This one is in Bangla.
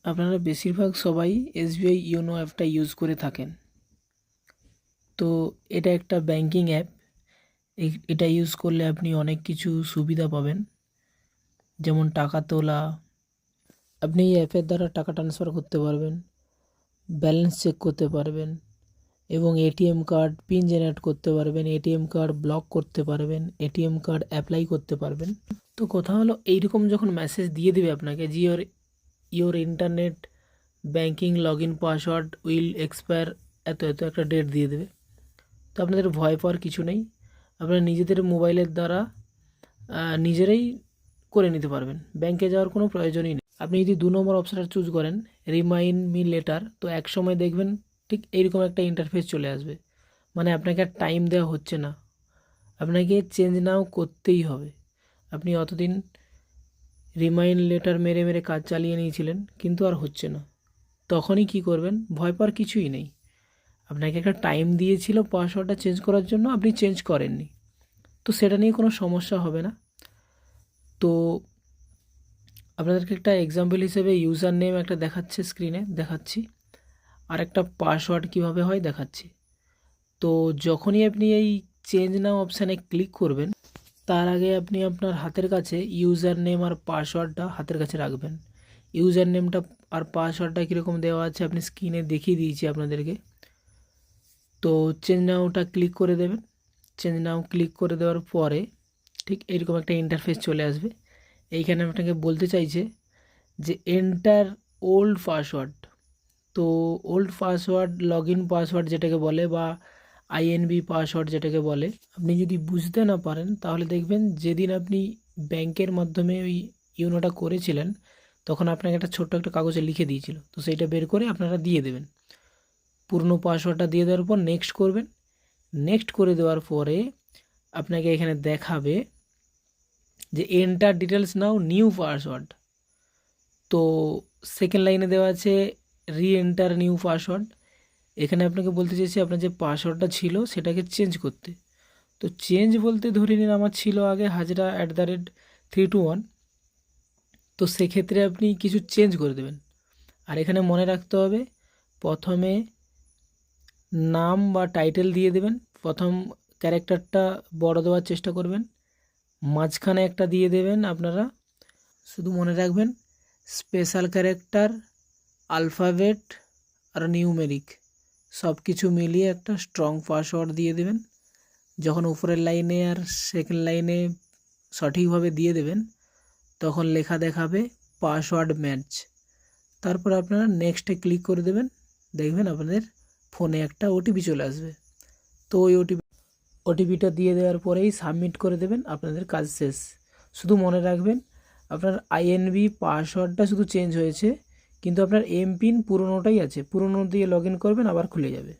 আপনারা বেশিরভাগ সবাই এসবিআই ইওনো অ্যাপটা ইউজ করে থাকেন। তো এটা একটা ব্যাংকিং অ্যাপ। এটা ইউজ করলে আপনি অনেক কিছু সুবিধা পাবেন, যেমন টাকা তোলা। আপনি এই অ্যাপের দ্বারা টাকা ট্রান্সফার করতে পারবেন, ব্যালেন্স চেক করতে পারবেন এবং এটিএম কার্ড পিন জেনারেট করতে পারবেন, এটিএম কার্ড ব্লক করতে পারবেন, এটিএম কার্ড অ্যাপ্লাই করতে পারবেন। তো কথা হলো, এইরকম যখন মেসেজ দিয়ে দেবে আপনাকে যে your internet banking log in password will expire, এত একটা ডেট দিয়ে দেবে। তো আপনাদের ভয় পাওয়ার কিছু নেই, আপনারা নিজেদের মোবাইলের দ্বারা নিজেরাই করে নিতে পারবেন, ব্যাংকে যাওয়ার কোনো প্রয়োজনই নেই। আপনি যদি 2 নম্বর অপশানটা চুজ করেন, রিমাইন্ড মি লেটার, তো এক সময় দেখবেন ঠিক এইরকম একটা ইন্টারফেস চলে আসবে। মানে আপনাকে আর টাইম দেওয়া হচ্ছে না, আপনাকে চেঞ্জ নাও করতেই হবে। আপনি অতদিন রিমাইন্ড লেটার মেরে মেরে কাজ চালিয়ে নিয়েছিলেন, কিন্তু আর হচ্ছে না। তখনই কি করবেন? ভয় পাওয়ার কিছুই নেই। আপনাকে একটা টাইম দিয়েছিল পাসওয়ার্ডটা চেঞ্জ করার জন্য, আপনি চেঞ্জ করেননি, তো সেটা নিয়ে কোনো সমস্যা হবে না। তো আপনাদেরকে একটা এক্সাম্পল হিসেবে ইউজার নেম একটা দেখাচ্ছে, স্ক্রিনে দেখাচ্ছি, আর একটা পাসওয়ার্ড কীভাবে হয় দেখাচ্ছি। তো যখনই আপনি এই চেঞ্জ নাও অপশানে ক্লিক করবেন, তার আগে আপনি আপনার হাতের কাছে ইউজার নেম আর পাসওয়ার্ডটা হাতের কাছে রাখবেন। ইউজার নেমটা আর পাসওয়ার্ডটা কীরকম দেওয়া আছে আপনি স্ক্রিনে দেখিয়ে দিয়েছি আপনাদেরকে। তো চেঞ্জ নাওটা ক্লিক করে দেবেন। চেঞ্জ নাও ক্লিক করে দেওয়ার পরে ঠিক এরকম একটা ইন্টারফেস চলে আসবে। এইখানে আপনাকে বলতে চাইছে যে এন্টার ওল্ড পাসওয়ার্ড। তো old password log in password যেটাকে বলে, বা আইএনবি পাসওয়ার্ড যেটাকে বলে, আপনি যদি বুঝতে না পারেন তাহলে দেখবেন যেদিন আপনি ব্যাংকের মাধ্যমে ওই ইউনোটা করেছিলেন তখন আপনাকে একটা ছোট্ট একটা কাগজে লিখে দিয়েছিল, তো সেইটা বের করে আপনারা দিয়ে দেবেন। পুরনো পাসওয়ার্ডটা দিয়ে দেওয়ার পর নেক্সট করবেন। নেক্সট করে দেওয়ার পরে আপনাকে এখানে দেখাবে যে এন্টার ডিটেলস নাও নিউ পাসওয়ার্ড। তো সেকেন্ড লাইনে দেওয়া আছে রি এন্টার নিউ পাসওয়ার্ড। এখানে আপনাকে বলতে চাইছি আপনার যে পাসওয়ার্ডটা ছিল সেটাকে চেঞ্জ করতে। তো চেঞ্জ বলতে ধরে নিন আমার ছিল আগে হাজরা@321, তো সেক্ষেত্রে আপনি কিছু চেঞ্জ করে দেবেন। আর এখানে মনে রাখতে হবে প্রথমে নাম বা টাইটেল দিয়ে দেবেন, প্রথম ক্যারেক্টারটা বড় দেওয়ার চেষ্টা করবেন, মাঝখানে একটা দিয়ে দেবেন আপনারা, শুধু মনে রাখবেন স্পেশাল ক্যারেক্টার, আলফাবেট আর নিউমেরিক সব কিছু মিলিয়ে একটা স্ট্রং পাসওয়ার্ড দিয়ে দেবেন। যখন উপরের লাইনে আর সেকেন্ড লাইনে সঠিকভাবে দিয়ে দেবেন তখন লেখা দেখাবে পাসওয়ার্ড ম্যাচ। তারপর আপনারা নেক্সটে ক্লিক করে দেবেন, দেখবেন আপনাদের ফোনে একটা ওটিপি চলে আসবে। তো ওই ওটিপিটা দিয়ে দেওয়ার পরেই সাবমিট করে দেবেন, আপনাদের কাজ শেষ। শুধু মনে রাখবেন আপনার আইএনবি পাসওয়ার্ডটা শুধু চেঞ্জ হয়েছে, কিন্তু আপনার এমপিন পুরোনোটাই আছে, পুরোনো দিয়ে লগ ইন করবেন আবার খুলে যাবে।